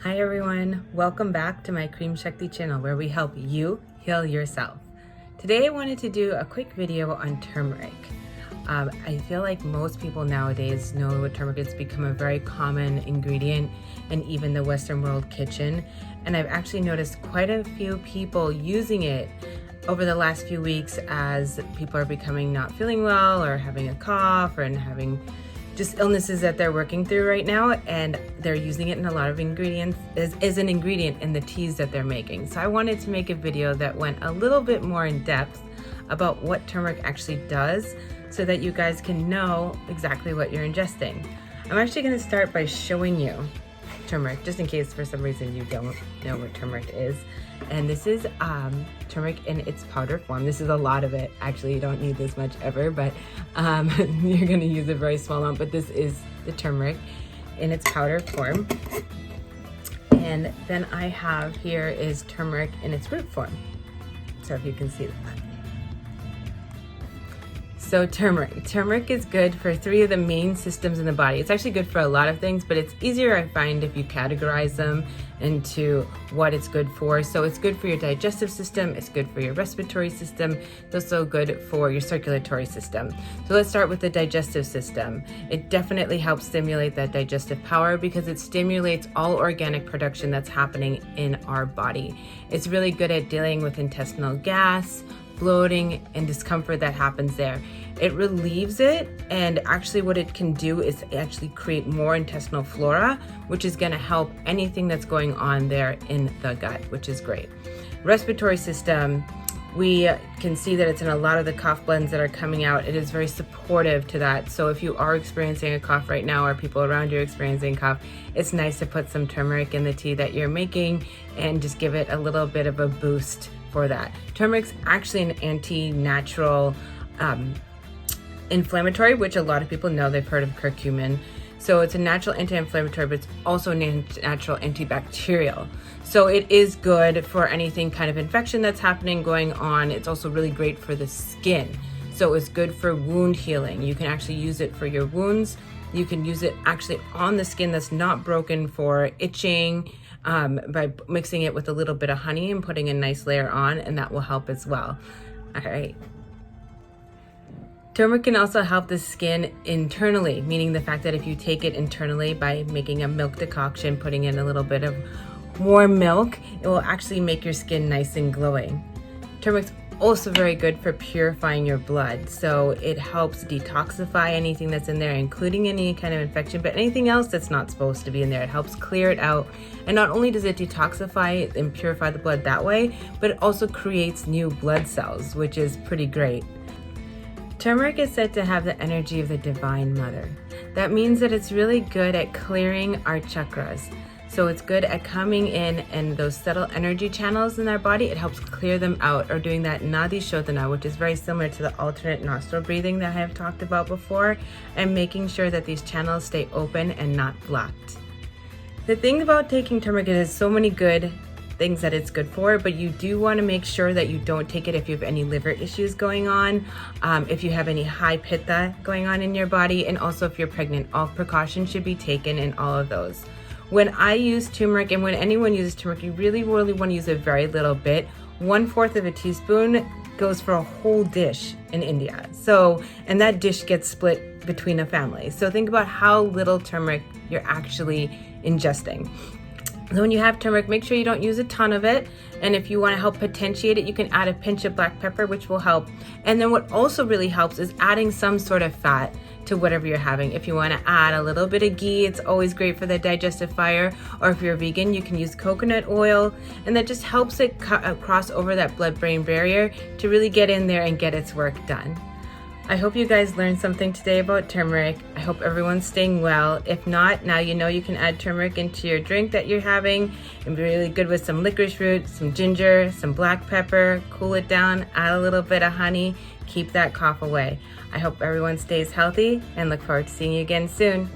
Hi everyone, welcome back to my Cream Shakti channel where we help you heal yourself. Today I wanted to do a quick video on turmeric. I feel like most people nowadays know what turmeric is. Become a very common ingredient in even the Western world kitchen, and I've actually noticed quite a few people using it over the last few weeks as people are becoming not feeling well or having a cough or having just illnesses that they're working through right now, and they're using it in a lot of ingredients as an ingredient in the teas that they're making. So I wanted to make a video that went a little bit more in depth about what turmeric actually does so that you guys can know exactly what you're ingesting. I'm actually going to start by showing you turmeric, just in case for some reason you don't know what turmeric is. And this is turmeric in its powder form. This is a lot of it. Actually, you don't need this much ever, but you're going to use a very small amount. But this is the turmeric in its powder form. And then I have here is turmeric in its root form. So if you can see that. So turmeric is good for 3 of the main systems in the body. It's actually good for a lot of things, but it's easier, I find, if you categorize them into what it's good for. So it's good for your digestive system, it's good for your respiratory system, it's also good for your circulatory system. So let's start with the digestive system. It definitely helps stimulate that digestive power because it stimulates all organic production that's happening in our body. It's really good at dealing with intestinal gas, bloating, and discomfort that happens there. It relieves it, and actually what it can do is actually create more intestinal flora, which is going to help anything that's going on there in the gut, which is great. Respiratory system, we can see that it's in a lot of the cough blends that are coming out. It is very supportive to that. So if you are experiencing a cough right now, or people around you are experiencing cough, it's nice to put some turmeric in the tea that you're making and just give it a little bit of a boost for that. Turmeric's actually an anti-natural inflammatory, which a lot of people know. They've heard of curcumin. So it's a natural anti-inflammatory, but it's also a natural antibacterial. So it is good for anything kind of infection that's happening, going on. It's also really great for the skin. So it's good for wound healing. You can actually use it for your wounds. You can use it actually on the skin that's not broken for itching, by mixing it with a little bit of honey and putting a nice layer on, and that will help as well. All right. Turmeric can also help the skin internally, meaning the fact that if you take it internally by making a milk decoction, putting in a little bit of warm milk, it will actually make your skin nice and glowing. Turmeric's also very good for purifying your blood. So it helps detoxify anything that's in there, including any kind of infection, but anything else that's not supposed to be in there. It helps clear it out. And not only does it detoxify and purify the blood that way, but it also creates new blood cells, which is pretty great. Turmeric is said to have the energy of the Divine Mother. That means that it's really good at clearing our chakras. So it's good at coming in and those subtle energy channels in our body, it helps clear them out, or doing that Nadi Shodhana, which is very similar to the alternate nostril breathing that I have talked about before, and making sure that these channels stay open and not blocked. The thing about taking turmeric, it has so many good things that it's good for, but you do want to make sure that you don't take it if you have any liver issues going on, if you have any high pitta going on in your body, and also if you're pregnant. All precautions should be taken in all of those. When I use turmeric, and when anyone uses turmeric, you really want to use a very little bit. 1/4 of a teaspoon goes for a whole dish in India. So, and that dish gets split between a family. So think about how little turmeric you're actually ingesting. So when you have turmeric, make sure you don't use a ton of it. And if you want to help potentiate it, you can add a pinch of black pepper, which will help. And then what also really helps is adding some sort of fat to whatever you're having. If you want to add a little bit of ghee, it's always great for the digestive fire. Or if you're vegan, you can use coconut oil. And that just helps it cross over that blood-brain barrier to really get in there and get its work done. I hope you guys learned something today about turmeric. I hope everyone's staying well. If not, now you know you can add turmeric into your drink that you're having, and be really good with some licorice root, some ginger, some black pepper, cool it down, add a little bit of honey, keep that cough away. I hope everyone stays healthy and look forward to seeing you again soon.